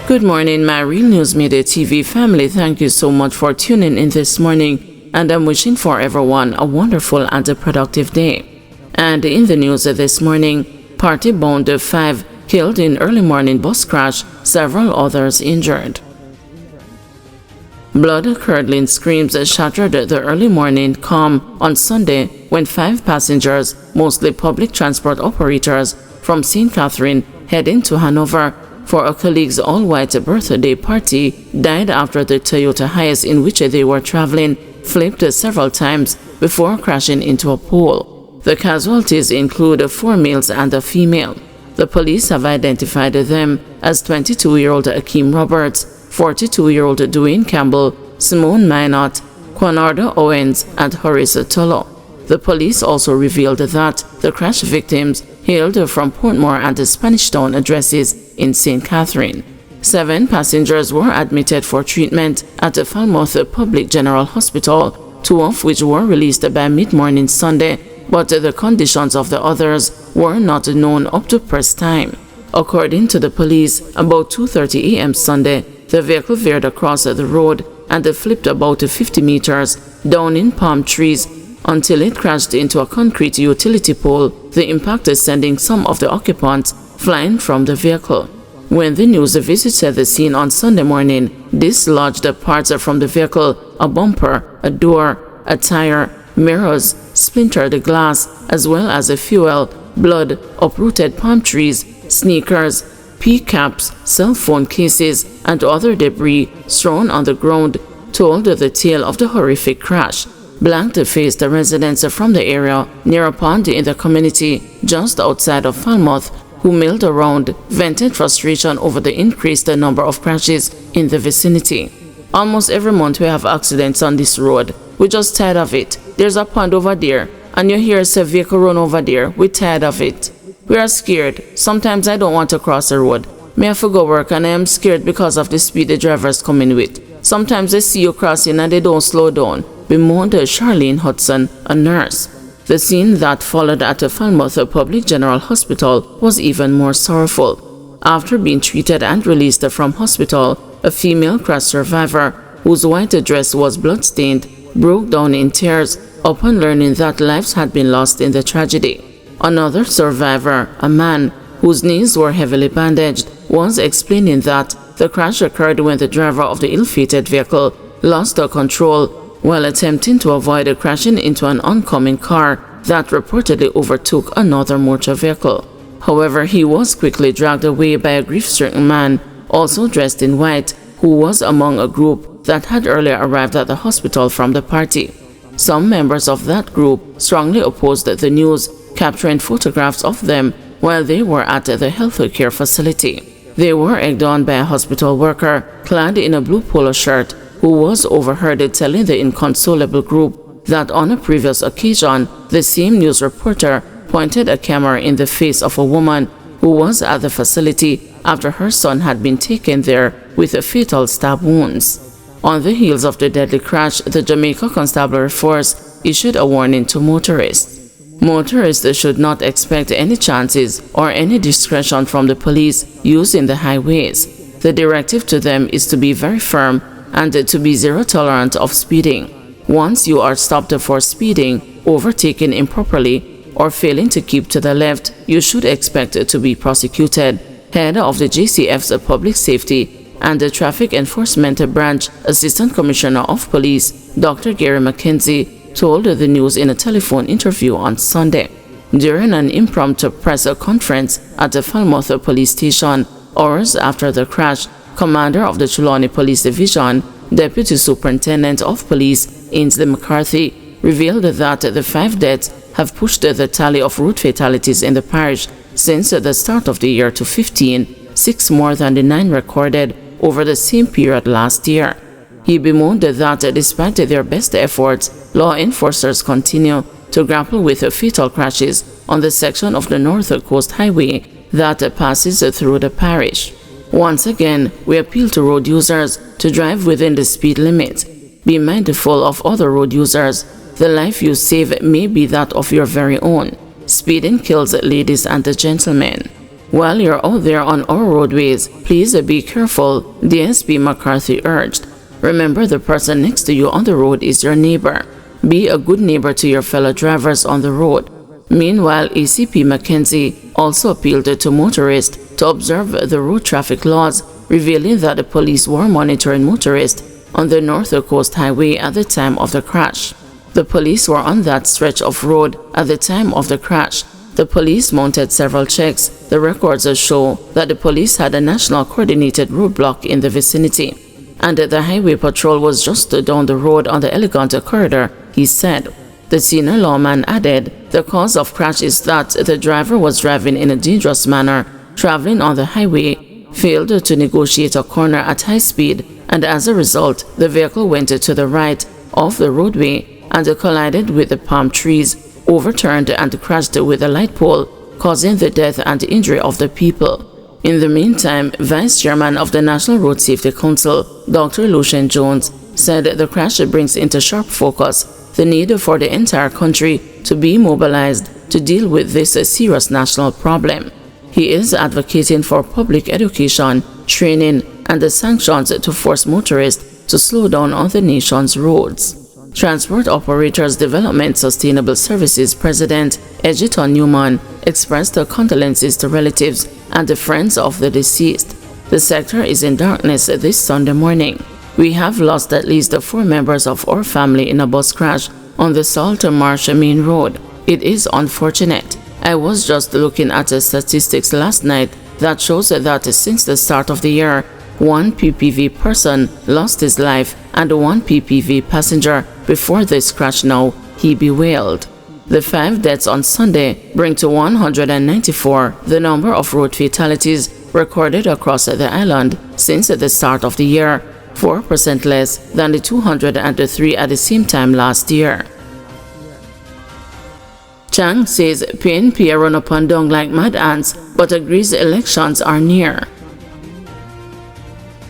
Good morning, my Real News Midday TV family. Thank you so much for tuning in this morning, and I'm wishing for everyone a wonderful and a productive day. And in the news this morning, party bound 5 killed in early morning bus crash, several others injured. Blood-curdling screams shattered the early morning calm on Sunday when 5 passengers, mostly public transport operators, from St. Catherine heading to Hanover for a colleague's all-white birthday party, died after the Toyota Hiace in which they were traveling flipped several times before crashing into a pole. The casualties include 4 males and a female. The police have identified them as 22-year-old Akeem Roberts, 42-year-old Dwayne Campbell, Simone Minot, Quanardo Owens, and Horace Tolo. The police also revealed that the crash victims hailed from Portmore and the Spanish Town addresses in St. Catherine. 7 passengers were admitted for treatment at the Falmouth Public General Hospital, 2 of which were released by mid-morning Sunday, but the conditions of the others were not known up to press time. According to the police, about 2:30 a.m. Sunday, the vehicle veered across the road and flipped about 50 meters down in palm trees until it crashed into a concrete utility pole, the impact sending some of the occupants flying from the vehicle. When the news visited the scene on Sunday morning, dislodged parts from the vehicle, a bumper, a door, a tire, mirrors, splintered glass, as well as fuel, blood, uprooted palm trees, sneakers, pea caps, cell phone cases, and other debris strewn on the ground told the tale of the horrific crash. Blank-faced residents from the area near a pond in the community just outside of Falmouth, who milled around, vented frustration over the increased number of crashes in the vicinity. Almost every month we have accidents on this road. We're just tired of it. There's a pond over there, and you hear a vehicle run over there. We're tired of it. We are scared. Sometimes I don't want to cross the road. Me have to go work, and I am scared because of the speed the drivers coming with. Sometimes they see you crossing and they don't slow down, bemoaned Charlene Hudson, a nurse. The scene that followed at the Falmouth Public General Hospital was even more sorrowful. After being treated and released from hospital, a female crash survivor, whose white dress was bloodstained, broke down in tears upon learning that lives had been lost in the tragedy. Another survivor, a man whose knees were heavily bandaged, was explaining that the crash occurred when the driver of the ill-fated vehicle lost control while attempting to avoid crashing into an oncoming car that reportedly overtook another motor vehicle. However, he was quickly dragged away by a grief-stricken man, also dressed in white, who was among a group that had earlier arrived at the hospital from the party. Some members of that group strongly opposed the news, capturing photographs of them while they were at the healthcare facility. They were egged on by a hospital worker clad in a blue polo shirt, who was overheard telling the inconsolable group that on a previous occasion, the same news reporter pointed a camera in the face of a woman who was at the facility after her son had been taken there with fatal stab wounds. On the heels of the deadly crash, the Jamaica Constabulary Force issued a warning to motorists. Motorists should not expect any chances or any discretion from the police using the highways. The directive to them is to be very firm and to be zero tolerant of speeding. Once you are stopped for speeding, overtaking improperly, or failing to keep to the left, you should expect to be prosecuted. Head of the JCF's Public Safety and the Traffic Enforcement Branch Assistant Commissioner of Police, Dr. Gary McKenzie, told the news in a telephone interview on Sunday. During an impromptu press conference at the Falmouth Police Station, hours after the crash, Commander of the Trelawney Police Division, Deputy Superintendent of Police Ainsley McCarthy, revealed that the 5 deaths have pushed the tally of road fatalities in the parish since the start of the year to 15, 6 more than the 9 recorded over the same period last year. He bemoaned that despite their best efforts, law enforcers continue to grapple with fatal crashes on the section of the North Coast Highway that passes through the parish. Once again, we appeal to road users to drive within the speed limit. Be mindful of other road users. The life you save may be that of your very own. Speeding kills, ladies and gentlemen. While you're out there on our roadways, please be careful, DSP McCarthy urged. Remember, the person next to you on the road is your neighbor. Be a good neighbor to your fellow drivers on the road. Meanwhile, ACP McKenzie also appealed to motorists to observe the road traffic laws, revealing that the police were monitoring motorists on the North Coast Highway at the time of the crash. The police were on that stretch of road at the time of the crash. The police mounted several checks. The records show that the police had a national coordinated roadblock in the vicinity, and the highway patrol was just down the road on the Elegant corridor, he said. The senior lawman added, the cause of crash is that the driver was driving in a dangerous manner, traveling on the highway, failed to negotiate a corner at high speed, and as a result, the vehicle went to the right of the roadway and collided with the palm trees, overturned and crashed with a light pole, causing the death and injury of the people. In the meantime, Vice Chairman of the National Road Safety Council, Dr. Lucien Jones, said the crash brings into sharp focus the need for the entire country to be mobilized to deal with this serious national problem. He is advocating for public education, training, and the sanctions to force motorists to slow down on the nation's roads. Transport Operators Development Sustainable Services President Egerton Newman expressed their condolences to relatives and the friends of the deceased. The sector is in darkness this Sunday morning. We have lost at least 4 members of our family in a bus crash on the Salt Marsh Main Road. It is unfortunate. I was just looking at the statistics last night that shows that since the start of the year, 1 PPV person lost his life and 1 PPV passenger before this crash now, he bewailed. The 5 deaths on Sunday bring to 194 the number of road fatalities recorded across the island since the start of the year, 4% less than the 203 at the same time last year. Chang says PNP run up and down like mad ants, but agrees elections are near.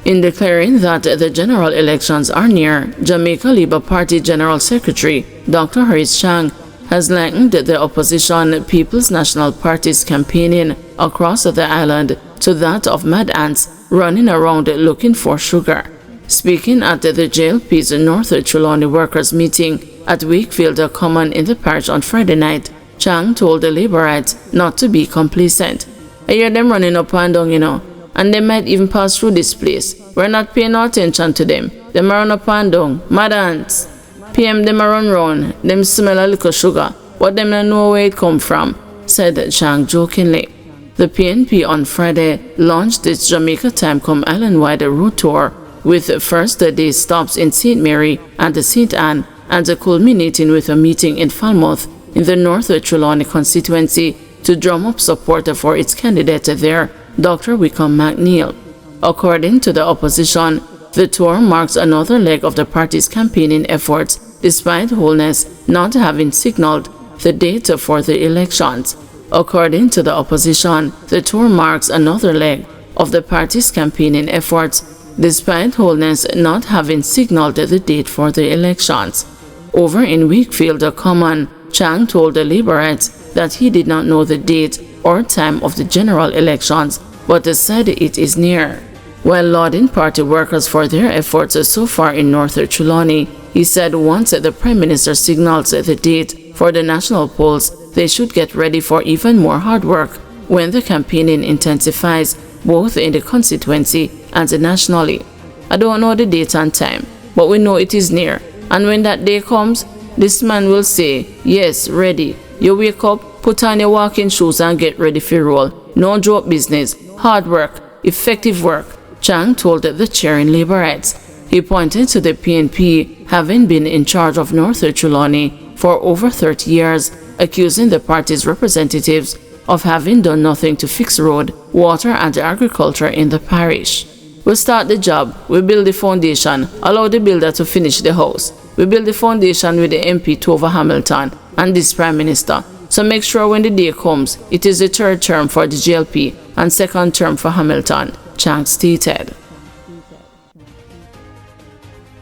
In declaring that the general elections are near, Jamaica Labour Party General Secretary Dr. Harris Chang has likened the opposition People's National Party's campaigning across the island to that of mad ants running around looking for sugar. Speaking at the JLP's North Trelawney Workers' meeting at Wakefield Common in the parish on Friday night, Chang told the Labourites not to be complacent. I hear them running up and down, and they might even pass through this place. We're not paying no attention to them. Them run up and down, mad ants. PM them run round, them smell a little sugar, but them don't know where it come from, said Chang jokingly. The PNP on Friday launched its Jamaica Time-Come Island-wide road tour, with first day stops in St. Mary and St. Anne, and culminating with a meeting in Falmouth in the North Trelawney constituency to drum up support for its candidate there, Dr. Wickham McNeil. According to the opposition, the tour marks another leg of the party's campaigning efforts, despite Holness not having signaled the date for the elections. According to the opposition, the tour marks another leg of the party's campaigning efforts, despite Holness not having signaled the date for the elections. Over in Wakefield Common, Chang told the Labourites that he did not know the date or time of the general elections, but said it is near. While lauding party workers for their efforts so far in North Trelawney, he said once the Prime Minister signals the date for the national polls, they should get ready for even more hard work when the campaigning intensifies, both in the constituency and nationally. I don't know the date and time, but we know it is near, and when that day comes, this man will say, yes, ready. You wake up, put on your walking shoes and get ready for roll. No joke business, hard work, effective work, Chang told the chairing Labourites. He pointed to the PNP having been in charge of North Trelawney for over 30 years, accusing the party's representatives of having done nothing to fix road, water and agriculture in the parish. We start the job, we build the foundation, allow the builder to finish the house. We build the foundation with the MP Tova Hamilton and this Prime Minister. So make sure when the day comes, it is the 3rd term for the JLP and 2nd term for Hamilton, Chang stated.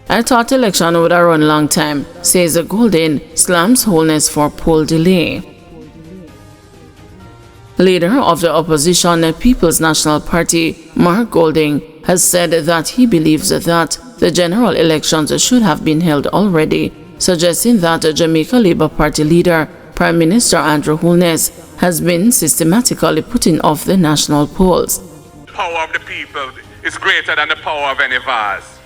I thought election would have run a long time, says Golden, slams Holness for poll delay. Leader of the opposition People's National Party, Mark Golding, has said that he believes that the general elections should have been held already, suggesting that Jamaica Labour Party leader, Prime Minister Andrew Holness, has been systematically putting off the national polls. The power of the people is greater than the power of any vase.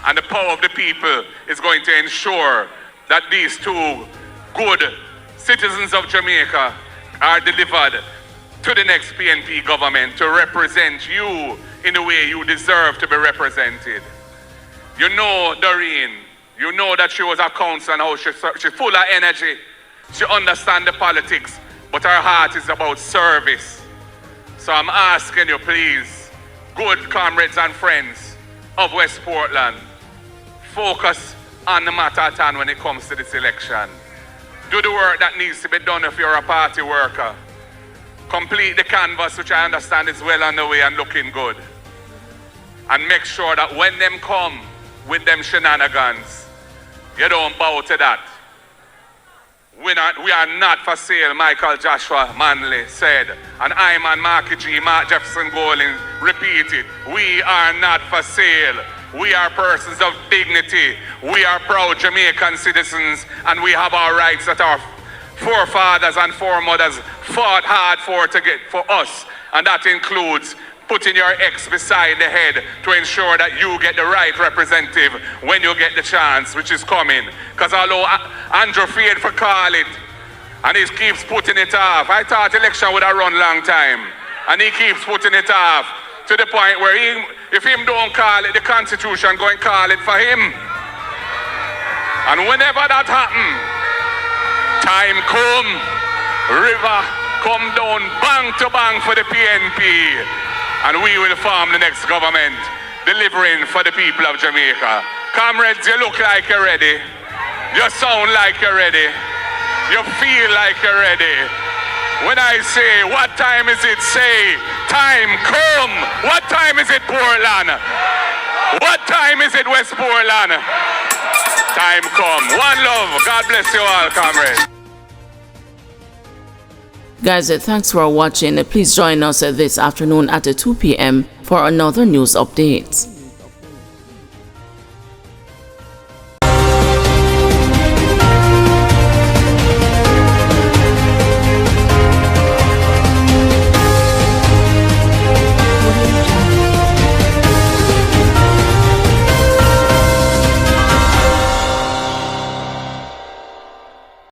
And the power of the people is going to ensure that these two good citizens of Jamaica are delivered to the next PNP government to represent you in the way you deserve to be represented. You know Doreen, you know that she was a councillor and how she's full of energy. She understands the politics, but her heart is about service. So I'm asking you, please, good comrades and friends of West Portland, focus on the matter at hand when it comes to this election. Do the work that needs to be done if you're a party worker. Complete the canvas, which I understand is well on the way and looking good. And make sure that when them come with them shenanigans, you don't bow to that. We are not for sale, Michael Joshua Manley said. And Iman Marky G, Mark Jefferson Golding repeated. We are not for sale. We are persons of dignity. We are proud Jamaican citizens, and we have our rights that our forefathers and foremothers fought hard for us. And that includes putting your ex beside the head to ensure that you get the right representative when you get the chance, which is coming. Because although Andrew feared for call it, and he keeps putting it off. I thought election would have run long time, and he keeps putting it off to the point where if him don't call it, the Constitution going to call it for him. And whenever that happen, time come, river come down, bang to bang for the PNP, and we will form the next government, delivering for the people of Jamaica. Comrades, you look like you're ready. You sound like you're ready. You feel like you're ready. When I say, what time is it? Say, time come. What time is it, Portland? What time is it, West Portland? Time come. One love. God bless you all, comrades. Guys, thanks for watching. Please join us this afternoon at 2 p.m. for another news update.